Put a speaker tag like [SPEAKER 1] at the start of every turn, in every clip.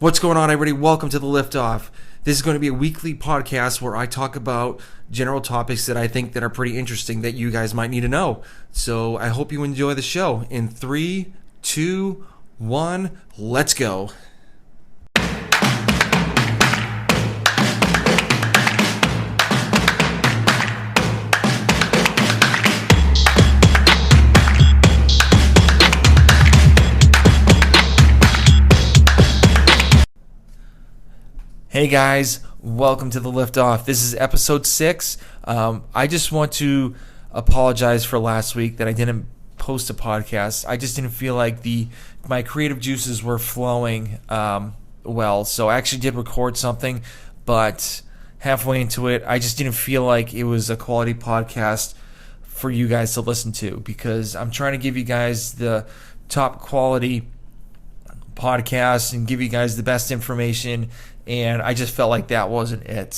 [SPEAKER 1] What's going on, everybody? Welcome to the Liftoff. This is going to be a weekly podcast where I talk about general topics that I think that are pretty interesting that you guys might need to know. So I hope you enjoy the show. In 3, 2, 1, let's go. Hey guys, welcome to the Liftoff. This is episode 6. I just want to apologize for last week that I didn't post a podcast. I just didn't feel like my creative juices were flowing well. So I actually did record something, but halfway into it, I just didn't feel like it was a quality podcast for you guys to listen to, because I'm trying to give you guys the top quality podcast and give you guys the best information, and I just felt like that wasn't it.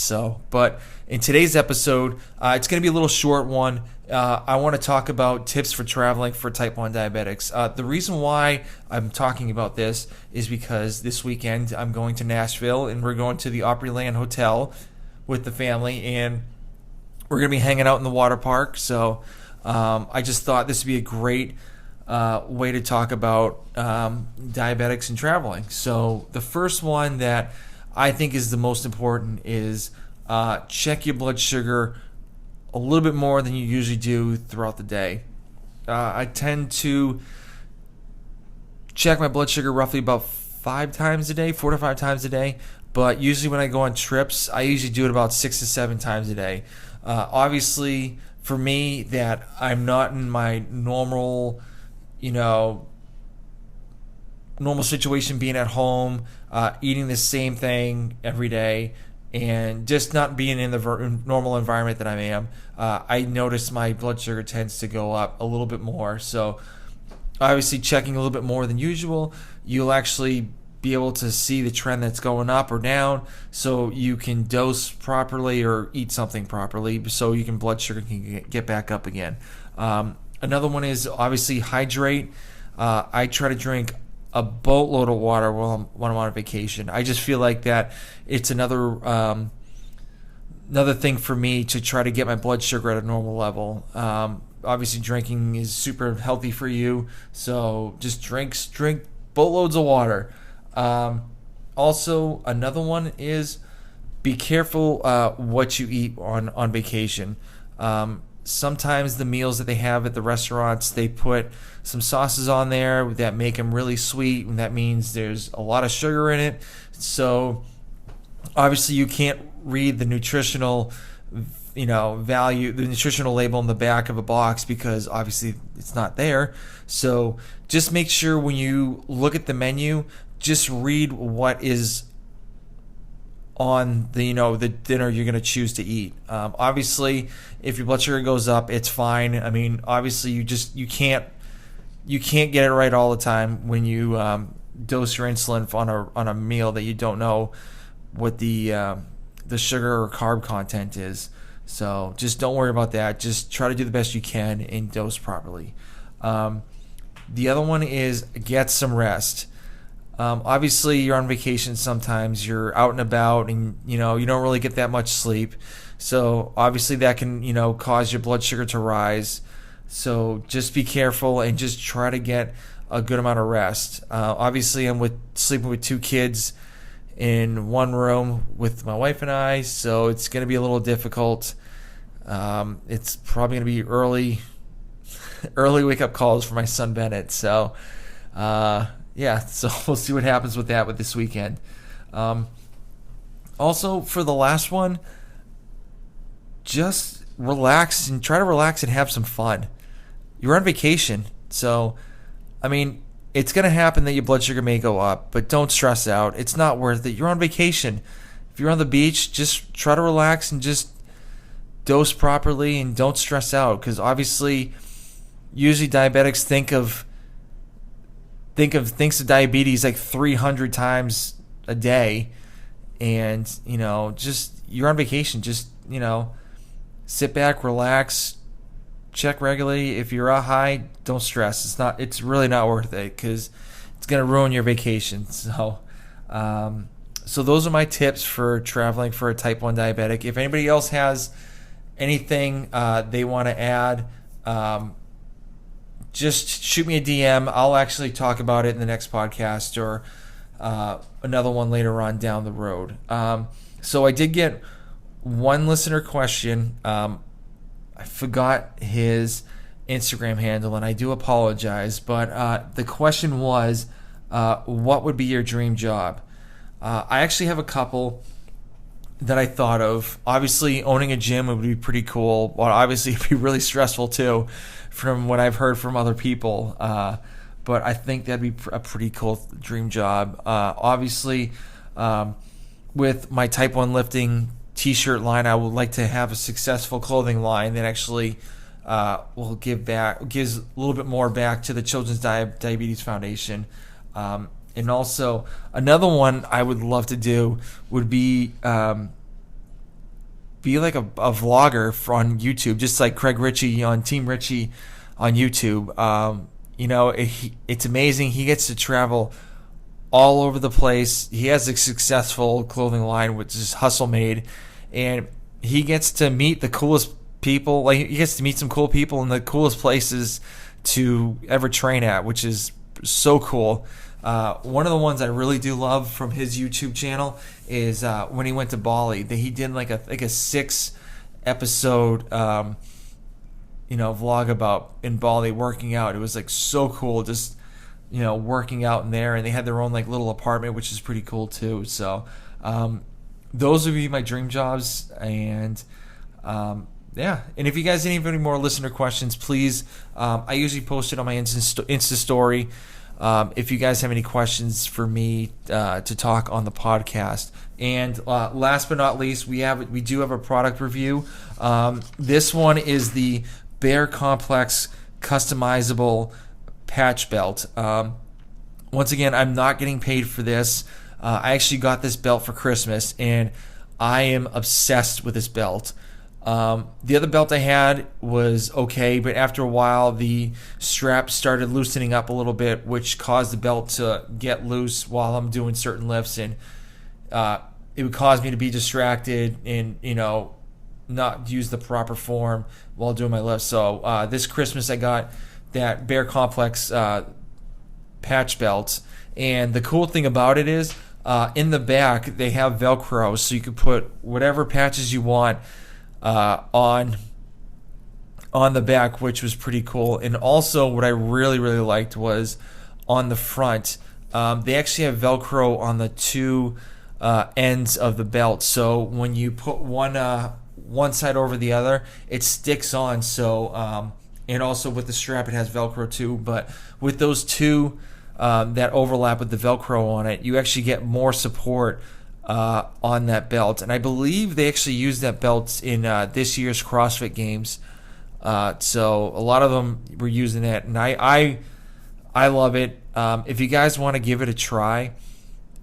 [SPEAKER 1] But in today's episode, it's going to be a little short one. I want to talk about tips for traveling for type 1 diabetics. The reason why I'm talking about this is because this weekend I'm going to Nashville, and we're going to the Opryland Hotel with the family, and we're going to be hanging out in the water park. So I just thought this would be a great way to talk about diabetics and traveling. So the first one that I think is the most important is check your blood sugar a little bit more than you usually do throughout the day. I tend to check my blood sugar roughly about 4 to 5 times a day, but usually when I go on trips, I usually do it about 6 to 7 times a day. Obviously, for me, that I'm not in my normal situation, being at home, eating the same thing every day, and just not being in the normal environment that I am, I notice my blood sugar tends to go up a little bit more. So obviously checking a little bit more than usual, you'll actually be able to see the trend that's going up or down, so you can dose properly or eat something properly so your blood sugar can get back up again. Another one is obviously hydrate. I try to drink a boatload of water when I'm on vacation. I just feel like that it's another thing for me to try to get my blood sugar at a normal level. Obviously, drinking is super healthy for you, so just drink boatloads of water. Also, another one is be careful what you eat on vacation. Sometimes the meals that they have at the restaurants, they put some sauces on there that make them really sweet, and that means there's a lot of sugar in it. So obviously you can't read the nutritional value, the nutritional label on the back of a box, because obviously it's not there. So just make sure when you look at the menu, just read what is on the the dinner you're going to choose to eat. Obviously, if your blood sugar goes up, it's fine. I mean, obviously you can't get it right all the time when you dose your insulin on a meal that you don't know what the sugar or carb content is. So just don't worry about that. Just try to do the best you can and dose properly. The other one is get some rest. Obviously, you're on vacation. Sometimes you're out and about, and you don't really get that much sleep. So obviously that can cause your blood sugar to rise. So just be careful and just try to get a good amount of rest. Obviously, I'm sleeping with 2 kids in one room with my wife and I, so it's going to be a little difficult. It's probably going to be early wake up calls for my son Bennett. So. So we'll see what happens with that this weekend. Also, for the last one, just relax and try to relax and have some fun. You're on vacation, so, I mean, it's going to happen that your blood sugar may go up, but don't stress out. It's not worth it. You're on vacation. If you're on the beach, just try to relax and just dose properly and don't stress out, because obviously, usually diabetics thinks of diabetes like 300 times a day, and just you're on vacation. Just sit back, relax, check regularly. If you're high, don't stress. It's really not worth it, because it's gonna ruin your vacation. So So those are my tips for traveling for a type 1 diabetic. If anybody else has anything they want to add, just shoot me a DM. I'll actually talk about it in the next podcast or another one later on down the road. So I did get one listener question. I forgot his Instagram handle, and I do apologize. But the question was, what would be your dream job? I actually have a couple that I thought of. Obviously, owning a gym would be pretty cool. Well, obviously, it'd be really stressful too, from what I've heard from other people. But I think that'd be a pretty cool dream job. Obviously, with my Type 1 lifting t-shirt line, I would like to have a successful clothing line that actually gives a little bit more back to the Children's Diabetes Foundation. And also, another one I would love to do would be like a vlogger on YouTube, just like Craig Ritchie on Team Ritchie on YouTube. It's amazing. He gets to travel all over the place. He has a successful clothing line, which is Hustle Made, and he gets to meet the coolest people. Like, he gets to meet some cool people in the coolest places to ever train at, which is so cool. One of the ones I really do love from his YouTube channel is when he went to Bali. He did like a 6-episode vlog about in Bali working out. It was like so cool, just working out in there, and they had their own like little apartment, which is pretty cool too. So those would be my dream jobs. And and if you guys have any more listener questions, please, I usually post it on my Insta story. If you guys have any questions for me to talk on the podcast. And last but not least, we do have a product review. This one is the Bear Komplex customizable patch belt. Once again, I'm not getting paid for this. I actually got this belt for Christmas, and I am obsessed with this belt. The other belt I had was okay, but after a while the strap started loosening up a little bit, which caused the belt to get loose while I'm doing certain lifts, and it would cause me to be distracted and not use the proper form while doing my lifts. So this Christmas I got that Bear Komplex patch belt, and the cool thing about it is in the back they have Velcro, so you can put whatever patches you want on the back, which was pretty cool. And also what I really liked was on the front, they actually have Velcro on the two ends of the belt, so when you put one side over the other, it sticks on. So and also with the strap it has Velcro too, but with those two that overlap with the Velcro on it, you actually get more support on that belt. And I believe they actually used that belt in this year's CrossFit Games. So a lot of them were using it, and I love it. If you guys want to give it a try,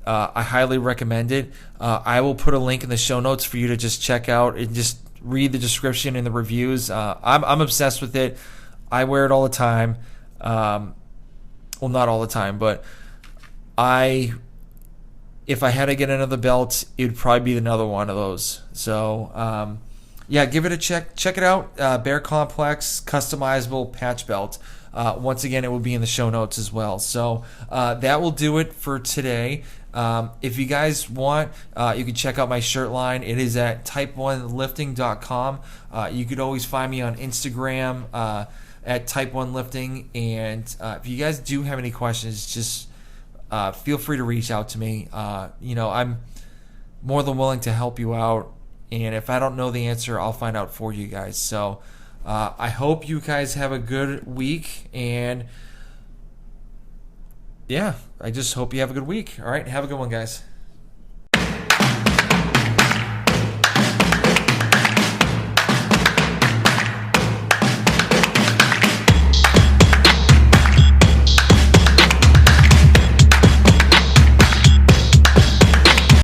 [SPEAKER 1] I highly recommend it. I will put a link in the show notes for you to just check out and just read the description and the reviews. I'm obsessed with it. I wear it all the time. Well, not all the time, but if I had to get another belt, it would probably be another one of those. So, give it a check. Check it out. Bear Komplex customizable patch belt. Once again, it will be in the show notes as well. So that will do it for today. If you guys want, you can check out my shirt line. It is at type1lifting.com. You could always find me on Instagram at type1lifting. And if you guys do have any questions, just feel free to reach out to me. I'm more than willing to help you out, and if I don't know the answer, I'll find out for you guys. So I hope you guys have a good week, and I just hope you have a good week. All right, have a good one, guys.